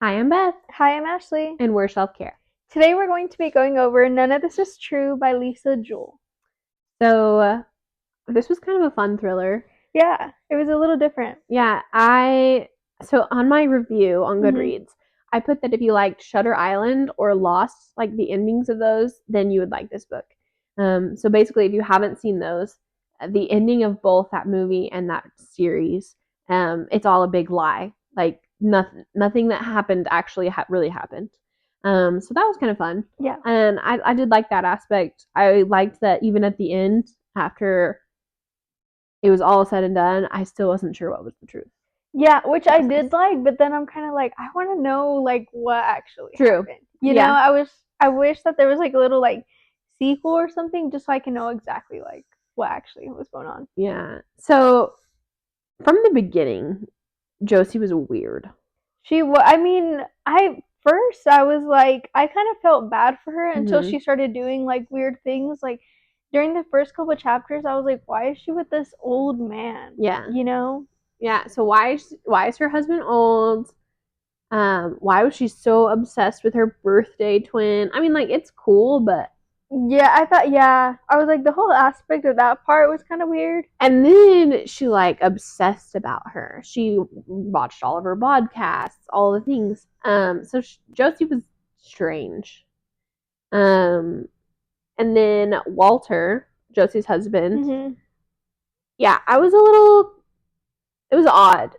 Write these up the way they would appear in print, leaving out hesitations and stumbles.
Hi, I'm Beth, Hi, I'm Ashley. and we're Self Care. Today we're going to be going over None of This Is True by Lisa Jewell. So, this was kind of a fun thriller. Yeah, it was a little different. Yeah, so on my review on Goodreads, I put that if you liked Shutter Island or Lost, like the endings of those, then you would like this book. So basically, if you haven't seen those, the ending of both that movie and that series, it's all a big lie. Like nothing that happened actually really happened. So that was kind of fun. Yeah. And I did like that aspect. I liked that even at the end, after it was all said and done, I still wasn't sure what was the truth. Yeah, which I Nice. did like, but then I'm kind of like, I want to know like what actually True. happened. Yeah. I wish that there was like a little like sequel or something just so I can know exactly like what actually was going on. Yeah. So from the beginning, Josie was weird. I mean, I was like, I kind of felt bad for her until Mm-hmm. she started doing like weird things. Like during the first couple of chapters, I was like, why is she with this old man? Yeah. You know? Yeah. So why is her husband old? Why was she so obsessed with her birthday twin? I mean, like it's cool, but Yeah, I was like, the whole aspect of that part was kind of weird. and then she like obsessed about her. She watched all of her podcasts, all the things. So Josie was strange. Um, and then Walter, Josie's husband. hmm Yeah, I was a little. It was odd.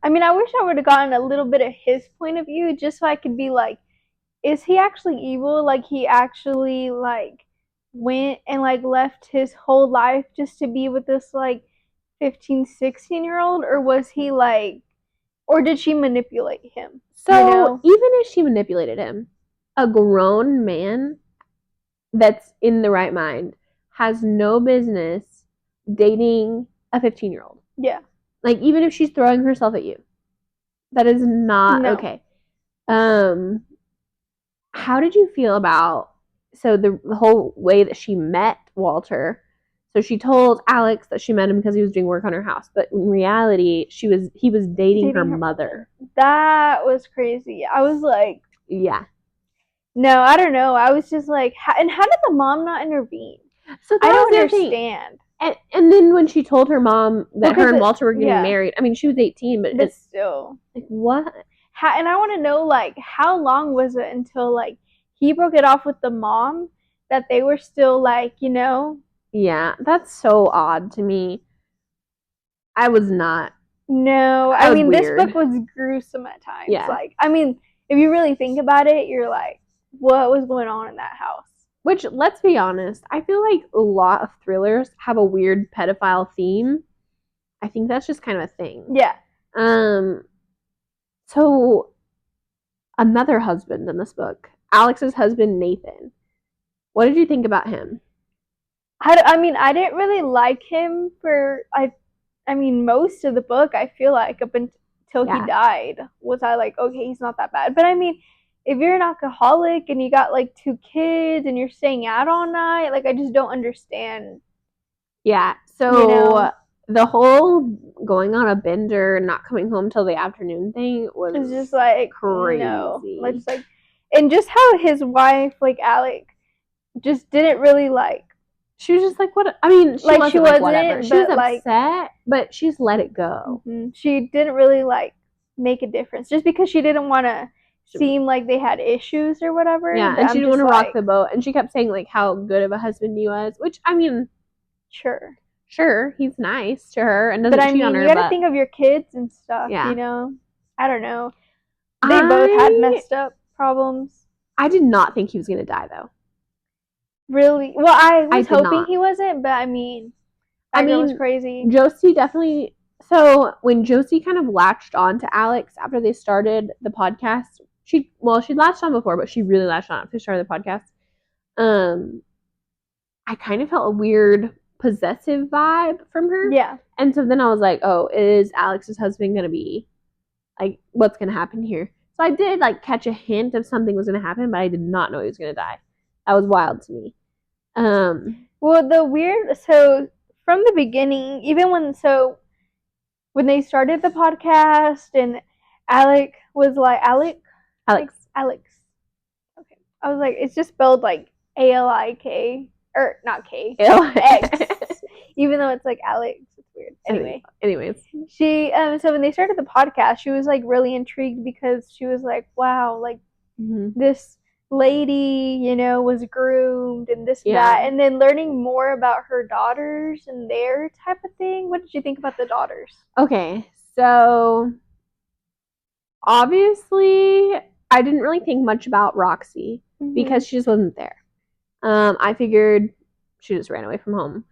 I mean, I wish I would have gotten a little bit of his point of view just so I could be like, is he actually evil? Like, he actually, like, went and, like, left his whole life just to be with this, like, 15, 16-year-old? Or was he, like, or did she manipulate him? You So know? even if she manipulated him, a grown man that's in the right mind has no business dating a 15-year-old. Yeah. Like even if she's throwing herself at you, that is not No. okay. Um, how did you feel about the whole way that she met Walter? So she told Alex that she met him because he was doing work on her house, but in reality, he was dating her Dating her mother. mother. That was crazy. I was like, Yeah. no, I don't know. I was just like, and how did the mom not intervene? So I that was don't the other thing. understand. And then when she told her mom that her and Walter were getting Yeah, married, I mean, she was 18, but but still. like, what? And I want to know, like, how long was it until, like, he broke it off with the mom that they were still, like, you know? Yeah, that's so odd to me. I was not. No, That I was mean, this book weird. was gruesome at times. Yeah. Like, I mean, if you really think about it, you're like, what was going on in that house? Which, let's be honest, I feel like a lot of thrillers have a weird pedophile theme. I think that's just kind of a thing. Yeah. Um, so another husband in this book, Alex's husband Nathan. What did you think about him? I mean, I didn't really like him I mean, most of the book, I feel like, up until he Yeah. died, was I like, okay, he's not that bad. But I mean, if you're an alcoholic and you got like 2 kids and you're staying out all night, like, I just don't understand, Yeah. you So know? the whole going on a bender and not coming home till the afternoon thing It's was just like, no. crazy. Let's like, and just how his wife, like Alec, just didn't really like, She was just like, what? I mean, she like, she wasn't like, whatever. wasn't, She was but like, upset, but she's let it go. she didn't really like make a difference just because she didn't want to She, seem like they had issues or whatever. yeah, But and she I'm didn't want just to rock like, the boat. And she kept saying, like, how good of a husband he was, which, I mean, sure. sure, he's nice to her and But doesn't I cheat on mean, you her, got to but think of your kids and stuff, yeah. I don't know. They both had I messed up problems. I did not think he was going to die, though. Really? Well, I I was did hoping not. he wasn't, but I mean, I that girl was mean, crazy. Josie definitely. So when Josie kind of latched on to Alex after they started the podcast, she latched on before, but she really latched on after they started the podcast. Um, I kind of felt a weird possessive vibe from her, Yeah. and so then I was like, oh, is Alex's husband gonna be like, what's gonna happen here? So I did like catch a hint of something was gonna happen, but I did not know he was gonna die. That was wild to me. Well, so from the beginning, even when they started the podcast and Alec was like Alex. Alex. Okay. I was like, it's just spelled like ALIK or not K, X. X. Even though it's like Alex, it's weird. Anyway, anyways, she so when they started the podcast, she was like really intrigued because she was like, wow, like this lady, you know, was groomed and this and that, and then learning more about her daughters and their type of thing. What did you think about the daughters? Okay, so obviously I didn't really think much about Roxy because she just wasn't there. I figured she just ran away from home.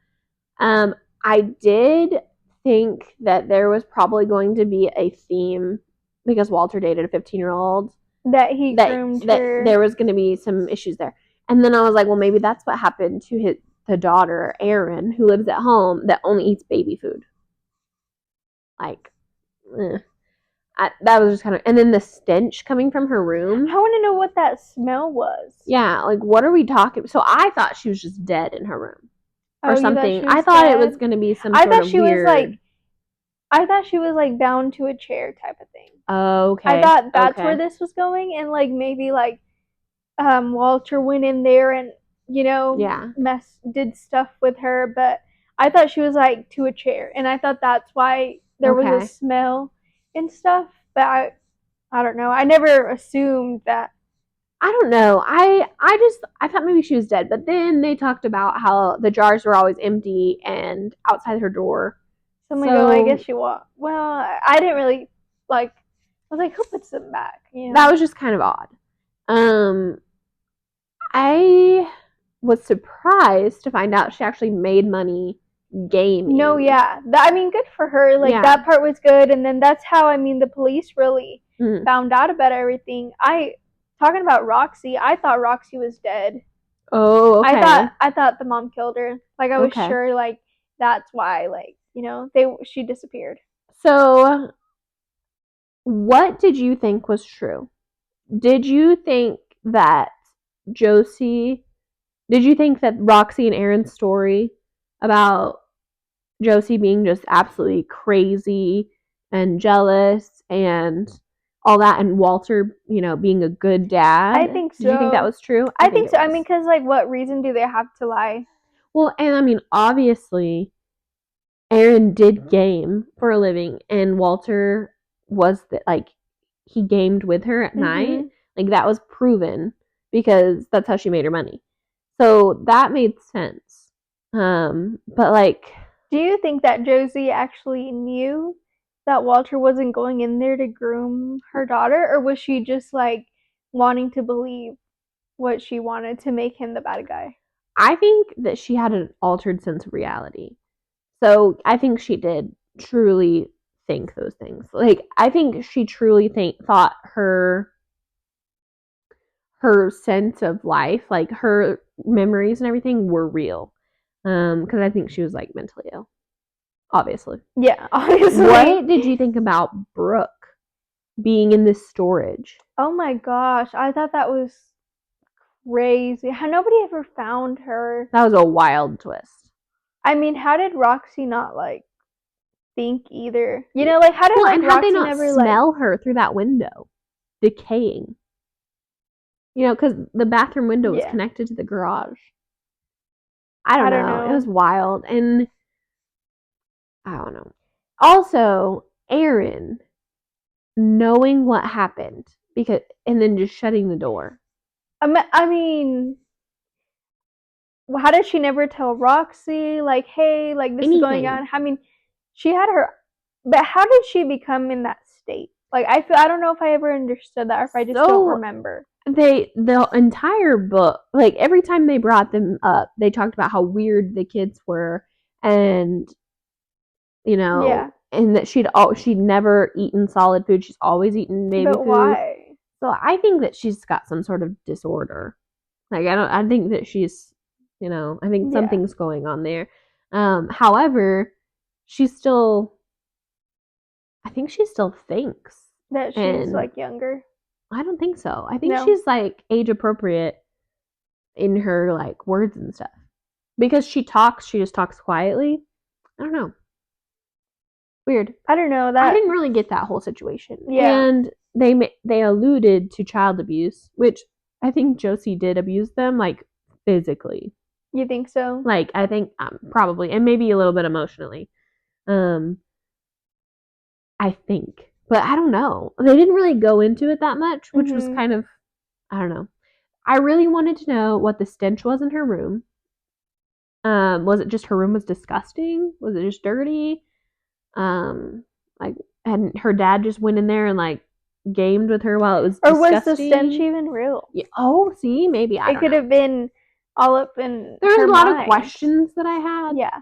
I did think that there was probably going to be a theme because Walter dated a 15-year-old that he groomed her. There was going to be some issues there. And then I was like, well, maybe that's what happened to the daughter, Erin, who lives at home that only eats baby food. Like, that was just kind of, and then the stench coming from her room. I want to know what that smell was. Yeah, like what are we talking? So I thought she was just dead in her room or something. I thought it was going to be some sort of weird. I thought she was like bound to a chair type of thing. Okay. I thought that's where this was going, and like maybe like Walter went in there and did stuff with her, but I thought she was like to a chair, and I thought that's why there was a smell and stuff. But I don't know. I never assumed that. I don't know. I thought maybe she was dead, but then they talked about how the jars were always empty and outside her door. So I'm like, oh, I guess she walked. Well, I didn't really like. I was like, who puts them back? That was just kind of odd. I was surprised to find out she actually made money gaming. No, yeah. I mean, good for her. Like, that part was good. And then that's how, I mean, the police really found out about everything. Talking about Roxy, I thought Roxy was dead. Oh, okay. I thought the mom killed her. Like, I was sure, like, that's why, like, she disappeared. So, what did you think was true? Did you think that did you think that Roxy and Erin's story about Josie being just absolutely crazy and jealous and all that, and Walter, being a good dad? I think so. Did you think that was true? I think so. I mean, because, like, what reason do they have to lie? Well, and I mean, obviously, Erin did game for a living, and Walter was he gamed with her at night. Like, that was proven because that's how she made her money. So that made sense. But like, do you think that Josie actually knew that Walter wasn't going in there to groom her daughter, or was she just like wanting to believe what she wanted to make him the bad guy? I think that she had an altered sense of reality. So I think she did truly think those things. Like, I think she truly thought her sense of life, like her memories and everything, were real. Because I think she was like mentally ill. Obviously. Yeah, obviously. What did you think about Brooke being in this storage? Oh my gosh, I thought that was crazy. How nobody ever found her. That was a wild twist. I mean, how did Roxy not like think either? Like how did Roxy they not smell her through that window, decaying? Because the bathroom window was connected to the garage. I don't know. It was wild, and I don't know. Also, Erin knowing what happened and then just shutting the door. I mean, how did she never tell Roxy, like, hey, like, this is going on? I mean, she had her, but how did she become in that state? Like, I don't know if I ever understood that, or if I just don't remember. The entire book, like, every time they brought them up, they talked about how weird the kids were, and, and that she'd never eaten solid food. She's always eaten baby food. But why? So I think that she's got some sort of disorder. Like, I think that she's, I think something's going on there. However, I think she still thinks that she's like younger. I don't think so. I think she's like age appropriate in her like words and stuff. Because she just talks quietly. I don't know. Weird. I don't know I that. didn't really get that whole situation. Yeah. And they alluded to child abuse, which I think Josie did abuse them, like, physically. You think so? Like, I think probably, and maybe a little bit emotionally. I think. But I don't know. They didn't really go into it that much, which was Mhm. kind of, I don't know. I really wanted to know what the stench was in her room. Was it just her room was disgusting? Was it just dirty? Like, and her dad just went in there and like gamed with her while it was Or disgusting. was the stench even real? Yeah. Oh, see, maybe I It don't could know. have been all up in There's her a lot mind. of questions that I had. Yeah.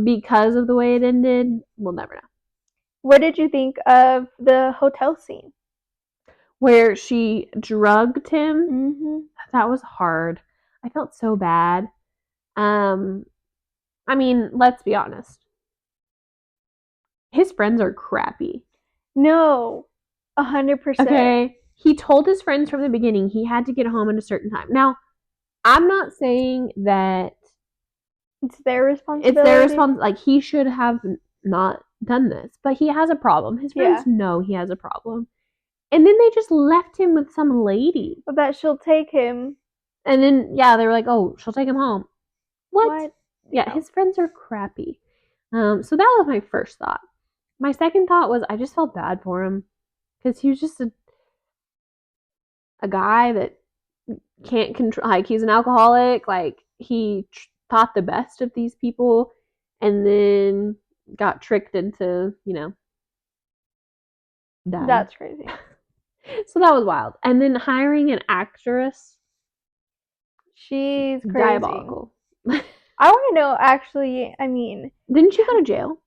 Because of the way it ended. We'll never know. What did you think of the hotel scene? Where she drugged him. Mm-hmm. That was hard. I felt so bad. I mean, let's be honest. His friends are crappy. No, 100%. Okay. He told his friends from the beginning he had to get home at a certain time. Now, I'm not saying that it's their responsibility. it's their responsibility. Like, he should have not done this, but he has a problem. His friends know he has a problem. And then they just left him with some lady. But that she'll take him. And then, yeah, they were like, oh, she'll take him home. What? Yeah, no. His friends are crappy. So that was my first thought. My second thought was I just felt bad for him because he was just a guy that can't control. Like, he's an alcoholic. Like, he thought the best of these people, and then got tricked into, dying. That's crazy. So that was wild. And then hiring an actress. She's crazy. Diabolical. I want to know, actually, I mean. Didn't she go to jail?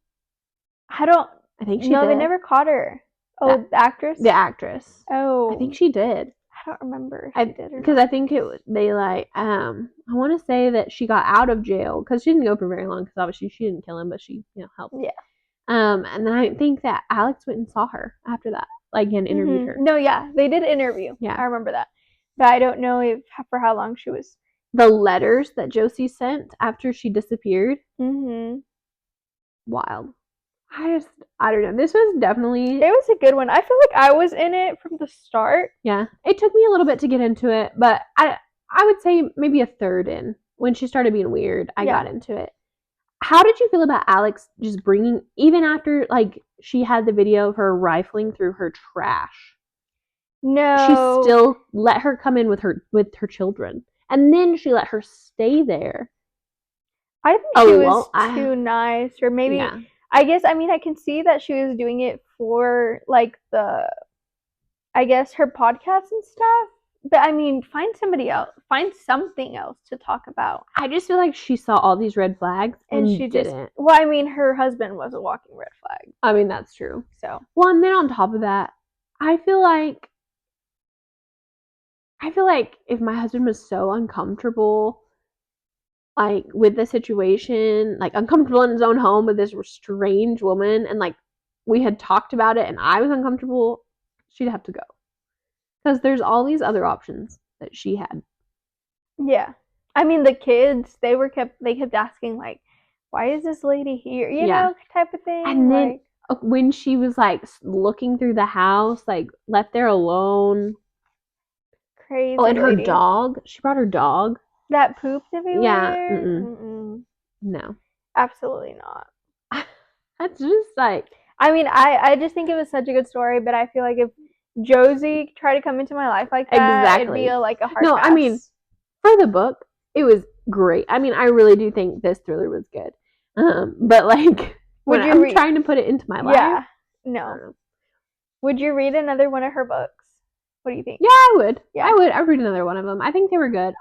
I think she did. No, they never caught her. Oh, the actress? The actress. Oh. I think she did. I don't remember if she did or not. Because I think they like, I want to say that she got out of jail because she didn't go for very long because obviously she didn't kill him, but she, helped. Yeah. And then I think that Alex went and saw her after that, like, and interviewed her. No, yeah, they did interview. Yeah. I remember that. But I don't know for how long she was. The letters that Josie sent after she disappeared. Mm-hmm. Wild. I don't know. This was definitely. It was a good one. I feel like I was in it from the start. Yeah. It took me a little bit to get into it, but I would say maybe a third in. When she started being weird, I got into it. How did you feel about Alex just bringing, even after, like, she had the video of her rifling through her trash? No. She still let her come in with her children. And then she let her stay there. I think she was too nice. Or maybe, yeah. I guess, I mean, I can see that she was doing it for, like, I guess, her podcast and stuff. But, I mean, find somebody else. Find something else to talk about. I just feel like she saw all these red flags and she didn't. Well, I mean, her husband was a walking red flag. I mean, that's true. So. Well, and then on top of that, I feel like if my husband was so uncomfortable, like, with the situation, like, uncomfortable in his own home with this strange woman, and, like, we had talked about it and I was uncomfortable, she'd have to go. Because there's all these other options that she had. Yeah. I mean, the kids, they kept asking, like, why is this lady here? You know, type of thing. And then when she was, like, looking through the house, like, left there alone. Crazy. Oh, and her dog. She brought her dog. That pooped everywhere? Yeah. Mm-mm. No. Absolutely not. That's just, like. I mean, I just think it was such a good story, but I feel like if Josie tried to come into my life like that, it'd be a hard pass. No, I mean, for the book, it was great. I mean, I really do think this thriller was good. But, like, when I'm trying to put it into my life. Yeah. No. Would you read another one of her books? What do you think? Yeah, I would. Yeah. I would. I'd read another one of them. I think they were good.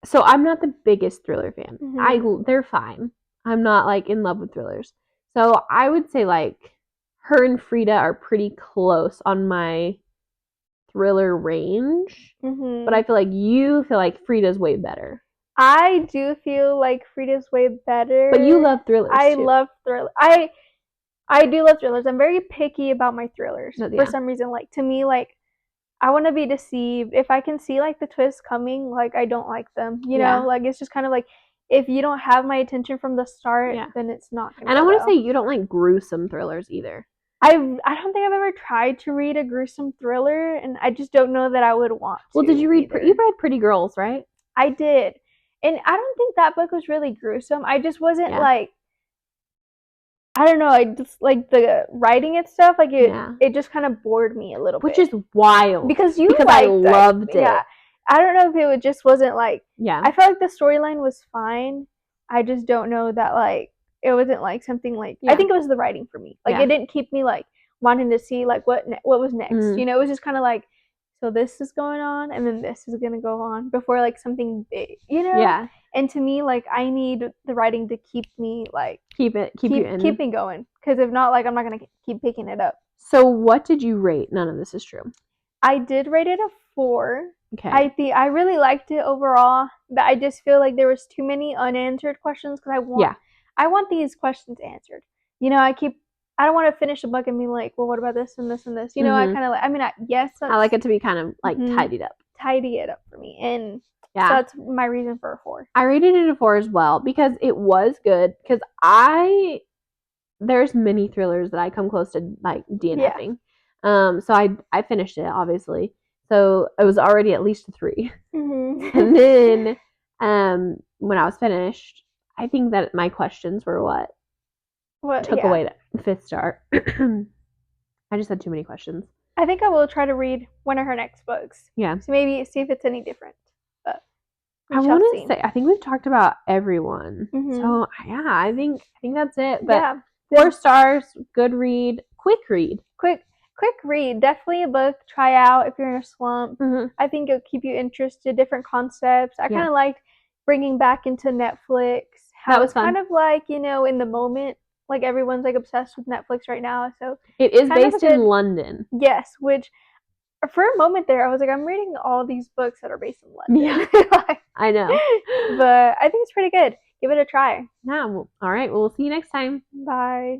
So I'm not the biggest thriller fan. Mm-hmm. They're fine. I'm not, like, in love with thrillers. So I would say, like, her and Frida are pretty close on my thriller range. Mm-hmm. But I feel like you feel like Frida's way better. I do feel like Frida's way better. But you love thrillers, I love thrillers. I do love thrillers. I'm very picky about my thrillers. Yeah. For some reason. Like, to me, like, I want to be deceived. If I can see, like, the twist coming, like, I don't like them. You know? Like, it's just kind of like, if you don't have my attention from the start, Yeah. then it's not gonna And I go want well. to say you don't like gruesome thrillers either. I don't think I've ever tried to read a gruesome thriller, and I just don't know that I would want to. Well, did you read? either. You read Pretty Girls, right? I did, and I don't think that book was really gruesome. I just wasn't Yeah. like, I don't know. I just like the writing and stuff. Like it, Yeah. it just kind of bored me a little Which bit. is wild. Because I liked loved it. Yeah, I don't know if it just wasn't like. Yeah. I felt like the storyline was fine. I just don't know that like it wasn't like something like. Yeah. I think it was the writing for me. Like Yeah. it didn't keep me like wanting to see like what was next. Mhm. You know, it was just kind of like, so this is going on, and then this is gonna go on before like something big. You know. Yeah. And to me, like I need the writing to keep me like keep you in. Keep me going. Because if not, like I'm not gonna keep picking it up. So what did you rate? None of this is true. I did rate it a 4. Okay. I really liked it overall, but I just feel like there was too many unanswered questions because I want these questions answered. You know, I don't want to finish a book and be like, well, what about this and this and this? You know, I kind of like. I mean, yes, I like it to be kind of like tidied up. Tidy it up for me, and yeah, so that's my reason for a 4. I rated it a 4 as well because it was good. Because there's many thrillers that I come close to like DNFing. Yeah. So I finished it obviously. So it was already at least a 3. Mm-hmm. And then when I was finished, I think that my questions were what took away the 5th star. I just had too many questions. I think I will try to read one of her next books. Yeah. So maybe see if it's any different. But I want to say I think we've talked about everyone. Mm-hmm. So yeah, I think that's it. But 4 stars, good read, quick read. Quick read. Definitely a book. Try out if you're in a slump. Mm-hmm. I think it'll keep you interested. Different concepts. I kind of liked bringing back into Netflix. How it's kind of like, you know, in the moment. Like everyone's like obsessed with Netflix right now. So it is based in London. Yes, which for a moment there I was like, I'm reading all these books that are based in London. Yeah. I know. But I think it's pretty good. Give it a try. Yeah. Well, all right. Well, we'll see you next time. Bye.